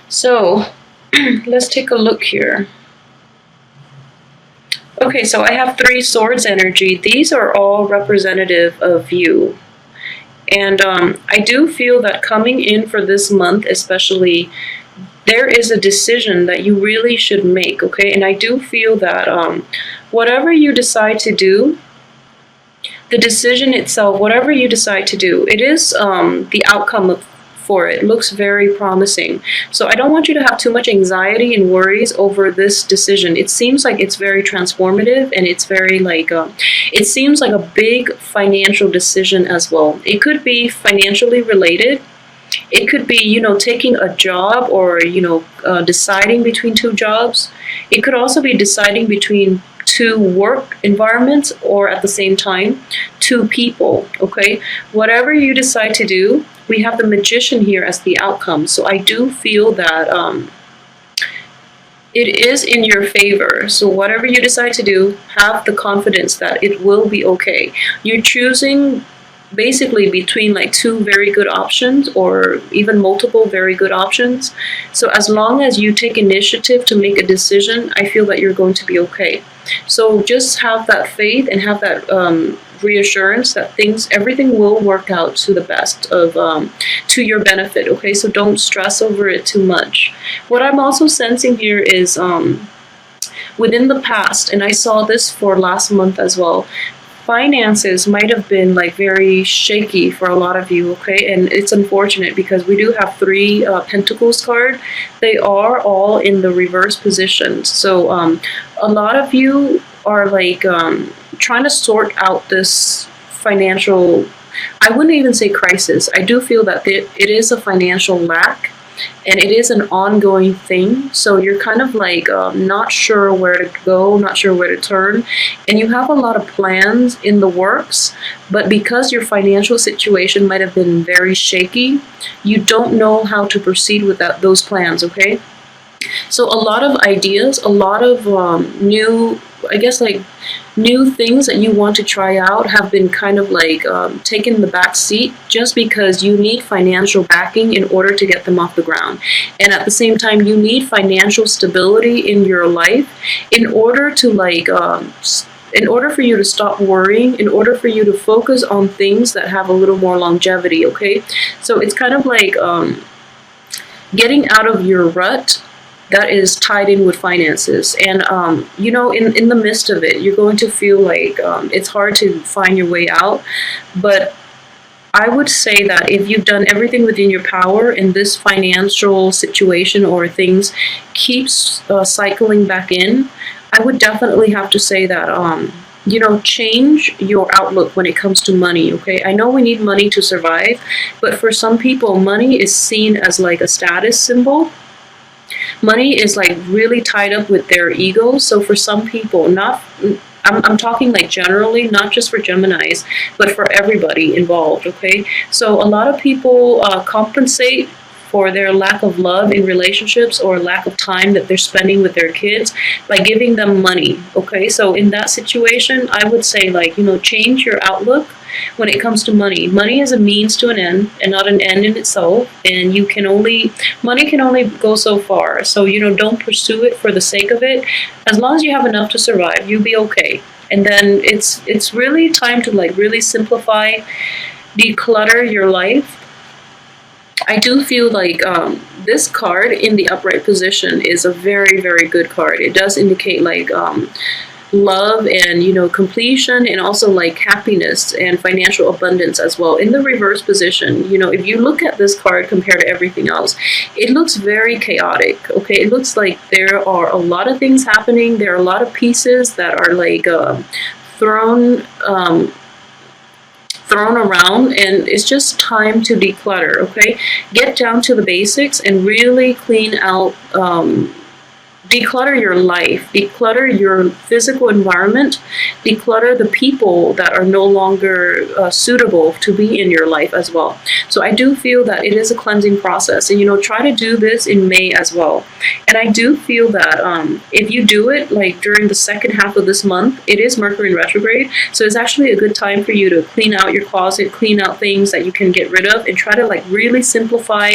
So let's take a look here. Okay, so I have three swords energy. These are all representative of you. And I do feel that coming in for this month, especially, there is a decision that you really should make, okay? And I do feel that whatever you decide to do, the decision itself, whatever you decide to do, it is the outcome for it looks very promising. So I don't want you to have too much anxiety and worries over this decision. It seems like it's very transformative, and it's very like it seems like a big financial decision as well. It could be financially related. It could be, taking a job, or deciding between two jobs. It could also be deciding between two work environments, or at the same time two people. Okay, whatever you decide to do, we have the Magician here as the outcome. So I do feel that it is in your favor. So whatever you decide to do, have the confidence that it will be okay. You're choosing basically between like two very good options, or even multiple very good options. So as long as you take initiative to make a decision, I feel that you're going to be okay. So just have that faith, and have that reassurance that everything will work out to the best of to your benefit. Okay, so don't stress over it too much. What I'm also sensing here is within the past, and I saw this for last month as well, finances might have been like very shaky for a lot of you. Okay, and it's unfortunate because we do have three pentacles card. They are all in the reverse positions. So a lot of you are like trying to sort out this financial, I wouldn't even say crisis. I do feel that it is a financial lack, and it is an ongoing thing. So you're kind of like not sure where to go, not sure where to turn, and you have a lot of plans in the works, but because your financial situation might have been very shaky, you don't know how to proceed with those plans. Okay, so a lot of ideas, a lot of new, I guess, like new things that you want to try out have been kind of like taken the back seat, just because you need financial backing in order to get them off the ground. And at the same time, you need financial stability in your life in order to like in order for you to stop worrying, in order for you to focus on things that have a little more longevity. Okay, so it's kind of like getting out of your rut that is tied in with finances. And in the midst of it, you're going to feel like it's hard to find your way out. But I would say that if you've done everything within your power, and this financial situation or things keeps cycling back in, I would definitely have to say that change your outlook when it comes to money. Okay, I know we need money to survive, but for some people, money is seen as like a status symbol. Money is like really tied up with their ego. So for some people, I'm talking like generally, not just for Geminis, but for everybody involved. Okay, so a lot of people compensate for their lack of love in relationships, or lack of time that they're spending with their kids, by giving them money. Okay, so in that situation, I would say like, change your outlook when it comes to money. Money is a means to an end, and not an end in itself. And money can only go so far. So, don't pursue it for the sake of it. As long as you have enough to survive, you'll be okay. And then it's really time to like really simplify, declutter your life. I do feel like this card in the upright position is a very, very good card. It does indicate like love and completion, and also like happiness and financial abundance as well. In the reverse position, if you look at this card compared to everything else, it looks very chaotic. Okay, it looks like there are a lot of things happening. There are a lot of pieces that are like thrown around, and it's just time to declutter. Okay, get down to the basics and really clean out declutter your life, declutter your physical environment, declutter the people that are no longer suitable to be in your life as well. So I do feel that it is a cleansing process, and try to do this in May as well. And I do feel that if you do it like during the second half of this month, it is Mercury in retrograde, so it's actually a good time for you to clean out your closet, clean out things that you can get rid of, and try to like really simplify,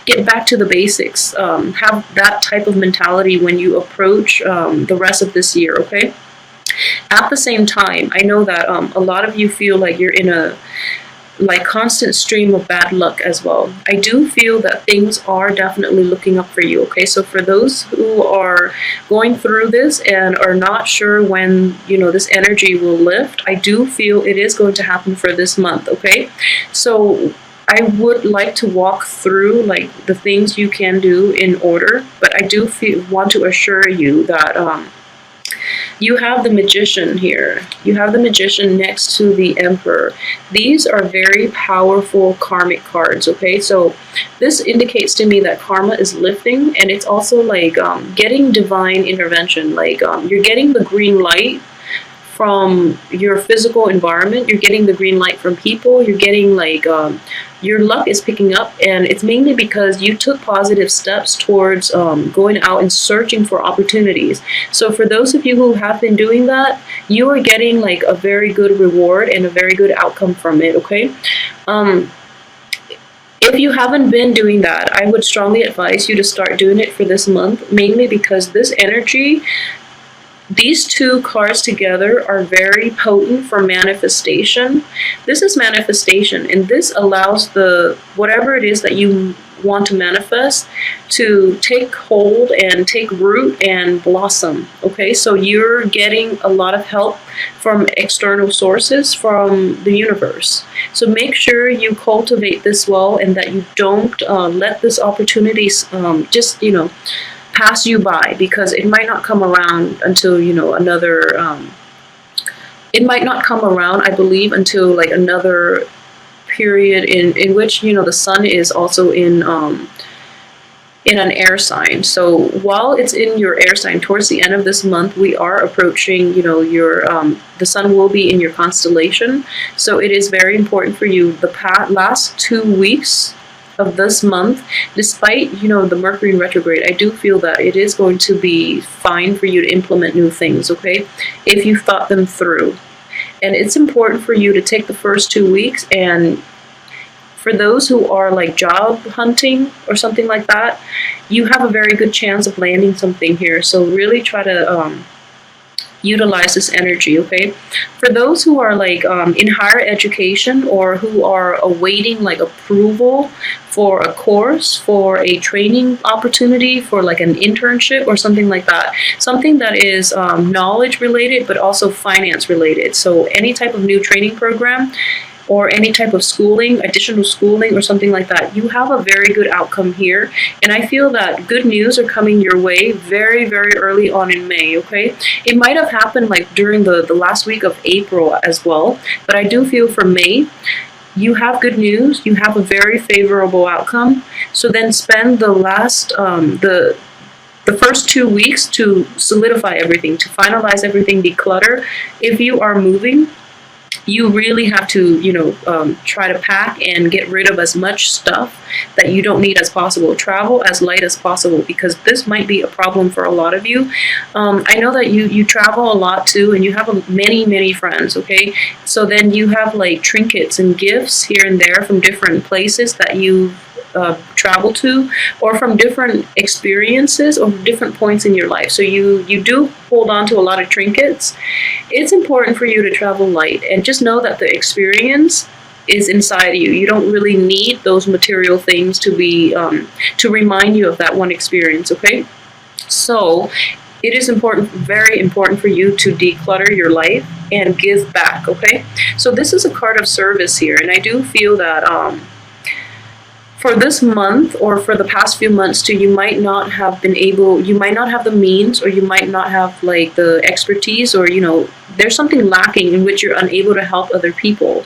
get back to the basics, have that type of mentality when you approach the rest of this year, okay? At the same time, I know that a lot of you feel like you're in a like constant stream of bad luck as well. I do feel that things are definitely looking up for you, okay? So for those who are going through this and are not sure when, this energy will lift, I do feel it is going to happen for this month, okay? So I would like to walk through like the things you can do in order, but I do want to assure you that you have the Magician here. You have the Magician next to the Emperor. These are very powerful karmic cards, okay? So this indicates to me that karma is lifting, and it's also like getting divine intervention. Like you're getting the green light from your physical environment, you're getting the green light from people, you're getting like your luck is picking up, and it's mainly because you took positive steps towards going out and searching for opportunities. So for those of you who have been doing that, you are getting like a very good reward and a very good outcome from it, okay? If you haven't been doing that, I would strongly advise you to start doing it for this month, mainly because this energy, these two cards together are very potent for manifestation. This is manifestation, and this allows whatever it is that you want to manifest to take hold and take root and blossom, okay? So you're getting a lot of help from external sources, from the universe. So make sure you cultivate this well, and that you don't let this opportunity just, pass you by, because it might not come around until another it might not come around, I believe, until like another period in which the sun is also in an air sign. So while it's in your air sign towards the end of this month, we are approaching your the sun will be in your constellation. So it is very important for you the last 2 weeks of this month, despite the Mercury in retrograde, I do feel that it is going to be fine for you to implement new things, okay, if you thought them through. And it's important for you to take the first 2 weeks, and for those who are like job hunting or something like that, you have a very good chance of landing something here. So really try to utilize this energy, okay? For those who are like in higher education, or who are awaiting like approval for a course, for a training opportunity, for like an internship or something like that, something that is knowledge related but also finance related. So any type of new training program, or any type of schooling, additional schooling or something like that, you have a very good outcome here. And I feel that good news are coming your way very, very early on in May, okay? It might have happened like during the last week of April as well, but I do feel for May, you have good news, you have a very favorable outcome. So then spend the last, the first 2 weeks to solidify everything, to finalize everything, declutter. If you are moving, you really have to, try to pack and get rid of as much stuff that you don't need as possible. Travel as light as possible, because this might be a problem for a lot of you. I know that you travel a lot too, and you have many friends, okay? So then you have like trinkets and gifts here and there from different places that you travel to, or from different experiences or different points in your life. So you do hold on to a lot of trinkets. It's important for you to travel light, and just know that the experience is inside you. You don't really need those material things to be to remind you of that one experience, okay? So it is important, very important for you to declutter your life and give back, okay? So this is a card of service here, and I do feel that for this month or for the past few months too, you might not have been able, you might not have the means, or you might not have like the expertise, or there's something lacking in which you're unable to help other people.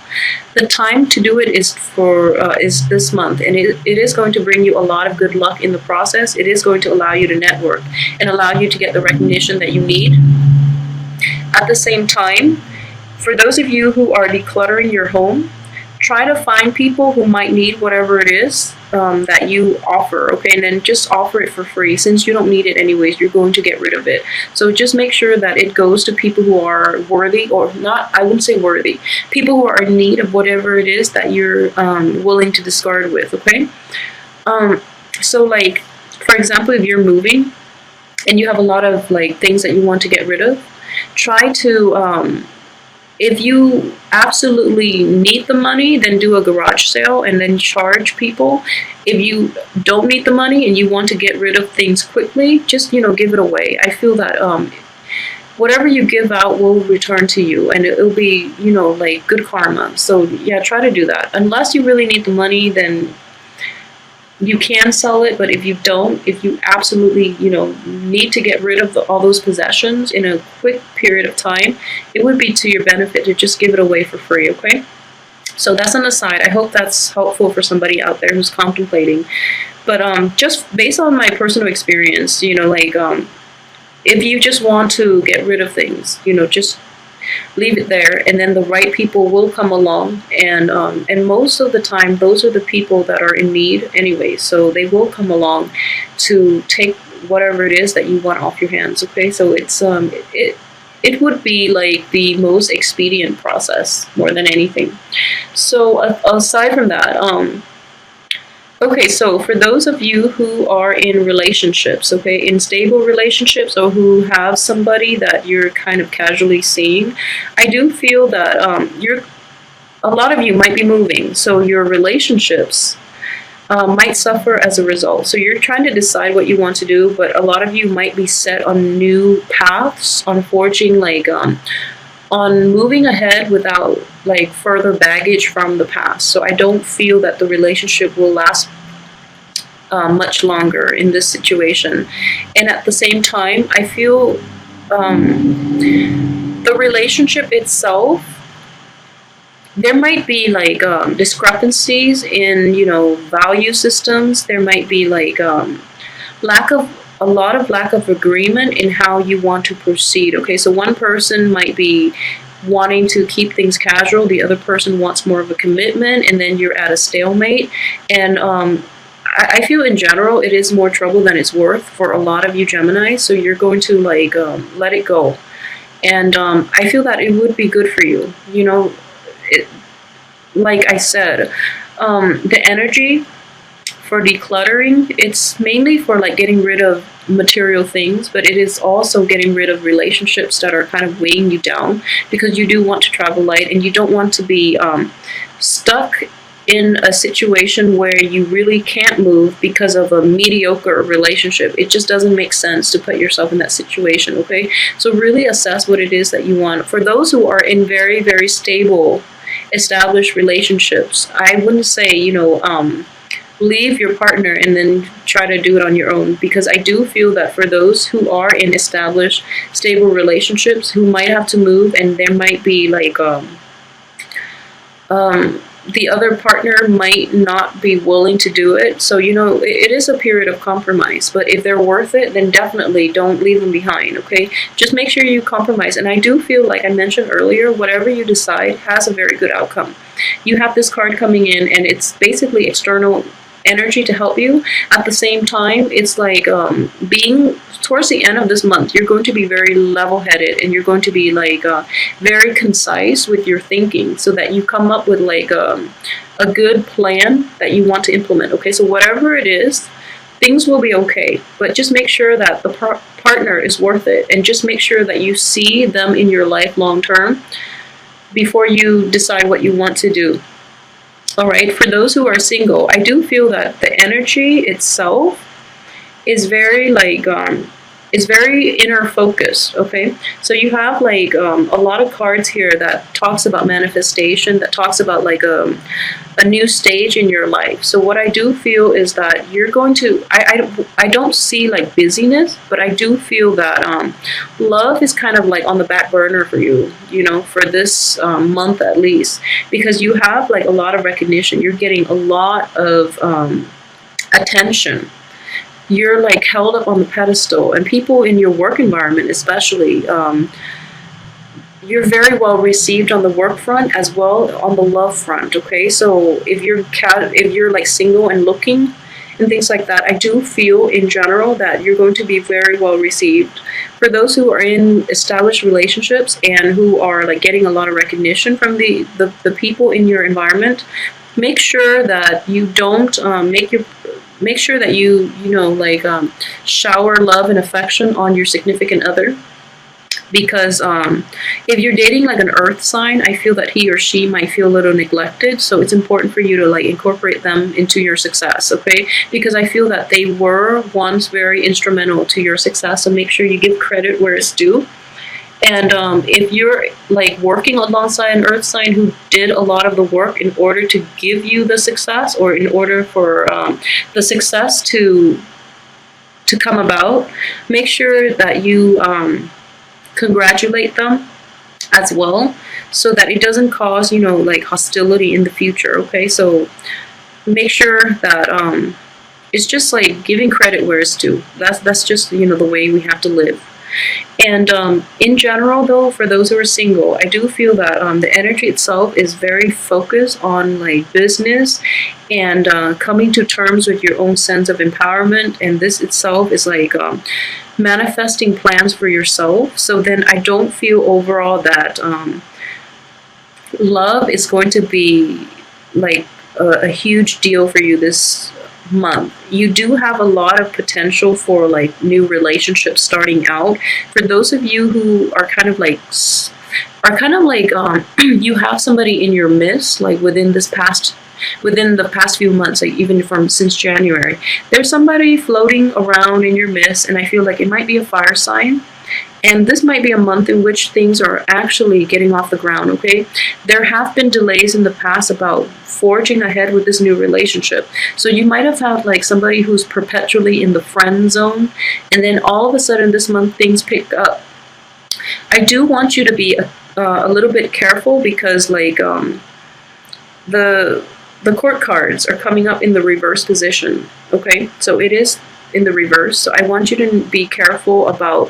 The time to do it is this month, and it is going to bring you a lot of good luck in the process. It is going to allow you to network and allow you to get the recognition that you need. At the same time, for those of you who are decluttering your home, try to find people who might need whatever it is that you offer, okay? And then just offer it for free. Since you don't need it anyways, you're going to get rid of it. So just make sure that it goes to people who are worthy, or not, I wouldn't say worthy, people who are in need of whatever it is that you're willing to discard with, okay? So like, for example, if you're moving and you have a lot of like things that you want to get rid of, try to if you absolutely need the money, then do a garage sale and then charge people. If you don't need the money and you want to get rid of things quickly, just give it away. I feel that whatever you give out will return to you, and it'll be like good karma. So yeah, try to do that. Unless you really need the money, then you can sell it. But if you don't, if you absolutely need to get rid of all those possessions in a quick period of time, it would be to your benefit to just give it away for free, okay? So that's an aside. I hope that's helpful for somebody out there who's contemplating. But just based on my personal experience, if you just want to get rid of things, just leave it there, and then the right people will come along, and most of the time those are the people that are in need anyway, so they will come along to take whatever it is that you want off your hands, okay? So it's it would be like the most expedient process more than anything. So aside from that, okay, so for those of you who are in relationships, okay, in stable relationships, or who have somebody that you're kind of casually seeing, I do feel that a lot of you might be moving, so your relationships might suffer as a result. So you're trying to decide what you want to do, but a lot of you might be set on new paths, on forging on moving ahead without like further baggage from the past. So I don't feel that the relationship will last much longer in this situation. And at the same time, I feel the relationship itself, there might be like discrepancies in value systems. There might be like a lot of lack of agreement in how you want to proceed. Okay, so one person might be wanting to keep things casual, the other person wants more of a commitment, and then you're at a stalemate. And I feel in general it is more trouble than it's worth for a lot of you Gemini, so you're going to like let it go. And I feel that it would be good for you. Like I said, the energy for decluttering, it's mainly for like getting rid of material things, but it is also getting rid of relationships that are kind of weighing you down, because you do want to travel light and you don't want to be stuck in a situation where you really can't move because of a mediocre relationship. It just doesn't make sense to put yourself in that situation, okay? So really assess what it is that you want. For those who are in very, very stable, established relationships, I wouldn't say, leave your partner and then try to do it on your own, because I do feel that for those who are in established, stable relationships who might have to move, and there might be like the other partner might not be willing to do it. So, it is a period of compromise. But if they're worth it, then definitely don't leave them behind, okay? Just make sure you compromise. And I do feel, like I mentioned earlier, whatever you decide has a very good outcome. You have this card coming in, and it's basically external energy to help you. At the same time, it's like being towards the end of this month, you're going to be very level-headed, and you're going to be like very concise with your thinking, so that you come up with like a good plan that you want to implement, okay? So whatever it is, things will be okay, but just make sure that the partner is worth it, and just make sure that you see them in your life long term before you decide what you want to do. All right, for those who are single, I do feel that the energy itself is very like It's very inner focused. Okay, so you have like a lot of cards here that talks about manifestation, that talks about like a new stage in your life. So what I do feel is that you're going to, I don't see like busyness, but I do feel that love is kind of like on the back burner for you, you know, for this month at least, because you have like a lot of recognition. You're getting a lot of attention. You're like held up on the pedestal, and people in your work environment especially, you're very well received on the work front as well on the love front. Okay, so if you're like single and looking and things like that, I do feel in general that you're going to be very well received. For those who are in established relationships and who are like getting a lot of recognition from the people in your environment, make sure that you don't make sure that you know, like shower love and affection on your significant other, because if you're dating like an earth sign, I feel that he or she might feel a little neglected. So it's important for you to like incorporate them into your success. Okay, because I feel that they were once very instrumental to your success, so make sure you give credit where it's due. And if you're like working alongside an earth sign who did a lot of the work in order to give you the success, or in order for the success to come about, make sure that you congratulate them as well, so that it doesn't cause, you know, like hostility in the future. Okay, so make sure that it's just like giving credit where it's due. That's just, you know, the way we have to live. And in general, though, for those who are single, I do feel that the energy itself is very focused on like business and coming to terms with your own sense of empowerment. And this itself is like manifesting plans for yourself. So then I don't feel overall that love is going to be like a huge deal for you this month. You do have a lot of potential for like new relationships starting out. For those of you who are kind of like you have somebody in your midst, like within the past few months, like even from since January, there's somebody floating around in your midst, and I feel like it might be a fire sign. And this might be a month in which things are actually getting off the ground. Okay, there have been delays in the past about forging ahead with this new relationship. So you might have had like somebody who's perpetually in the friend zone, and then all of a sudden this month things pick up. I do want you to be a little bit careful, because like the court cards are coming up in the reverse position. Okay, so it is in the reverse. So I want you to be careful about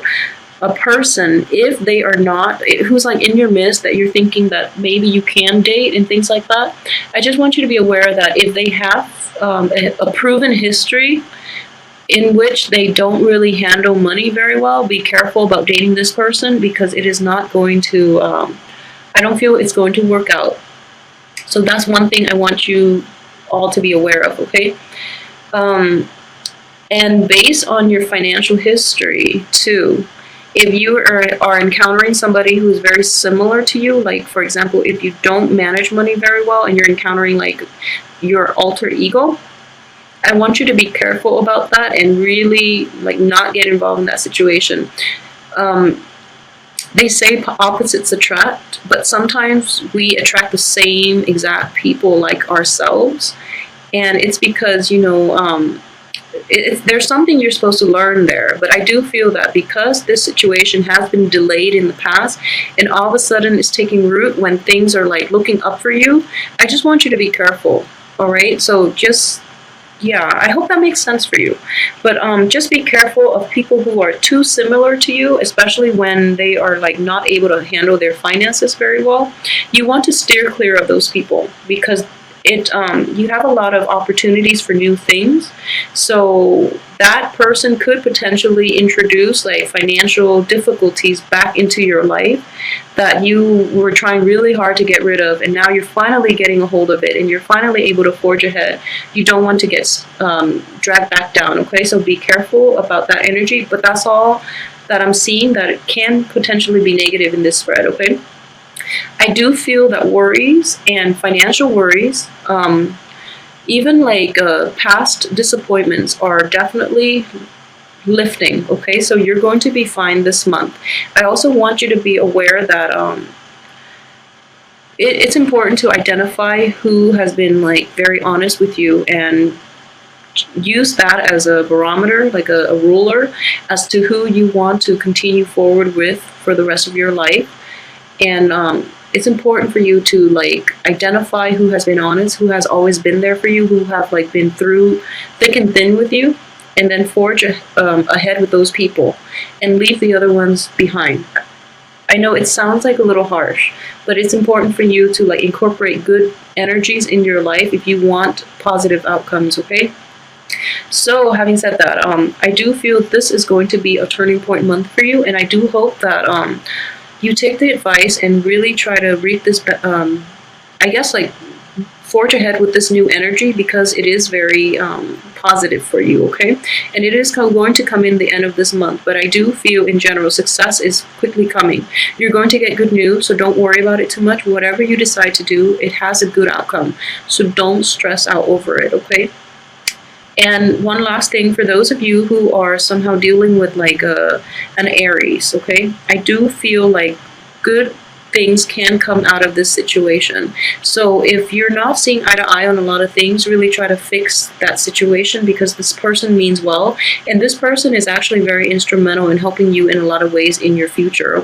a person, if they are not, who's like in your midst, that you're thinking that maybe you can date and things like that. I just want you to be aware that if they have a proven history in which they don't really handle money very well, be careful about dating this person, because it is not going to, I don't feel it's going to work out. So that's one thing I want you all to be aware of, okay? And based on your financial history too, if you are encountering somebody who is very similar to you, like for example, if you don't manage money very well and you're encountering like your alter ego, I want you to be careful about that and really like not get involved in that situation. They say opposites attract, but sometimes we attract the same exact people like ourselves. And it's because, you know, there's something you're supposed to learn there. But I do feel that because this situation has been delayed in the past, and all of a sudden it's taking root when things are like looking up for you, I just want you to be careful. All right, so just, yeah, I hope that makes sense for you. But just be careful of people who are too similar to you, especially when they are like not able to handle their finances very well. You want to steer clear of those people, because you have a lot of opportunities for new things. So that person could potentially introduce like financial difficulties back into your life that you were trying really hard to get rid of, and now you're finally getting a hold of it and you're finally able to forge ahead. You don't want to get dragged back down. Okay, so be careful about that energy. But that's all that I'm seeing, that it can potentially be negative in this spread. Okay, I do feel that worries and financial worries, even like past disappointments, are definitely lifting. Okay, so you're going to be fine this month. I also want you to be aware that it's important to identify who has been like very honest with you, and use that as a barometer, like a ruler, as to who you want to continue forward with for the rest of your life. And it's important for you to like identify who has been honest, who has always been there for you, who have like been through thick and thin with you, and then forge ahead with those people and leave the other ones behind. I know it sounds like a little harsh, but it's important for you to like incorporate good energies in your life if you want positive outcomes, okay? So having said that, I do feel this is going to be a turning point month for you, and I do hope that you take the advice and really try to reap this, I guess, like forge ahead with this new energy, because it is very positive for you, okay? And it is going to come in the end of this month, but I do feel in general success is quickly coming. You're going to get good news, so don't worry about it too much. Whatever you decide to do, it has a good outcome, so don't stress out over it, okay? And one last thing, for those of you who are somehow dealing with like an Aries, okay? I do feel like good things can come out of this situation. So if you're not seeing eye to eye on a lot of things, really try to fix that situation, because this person means well, and this person is actually very instrumental in helping you in a lot of ways in your future.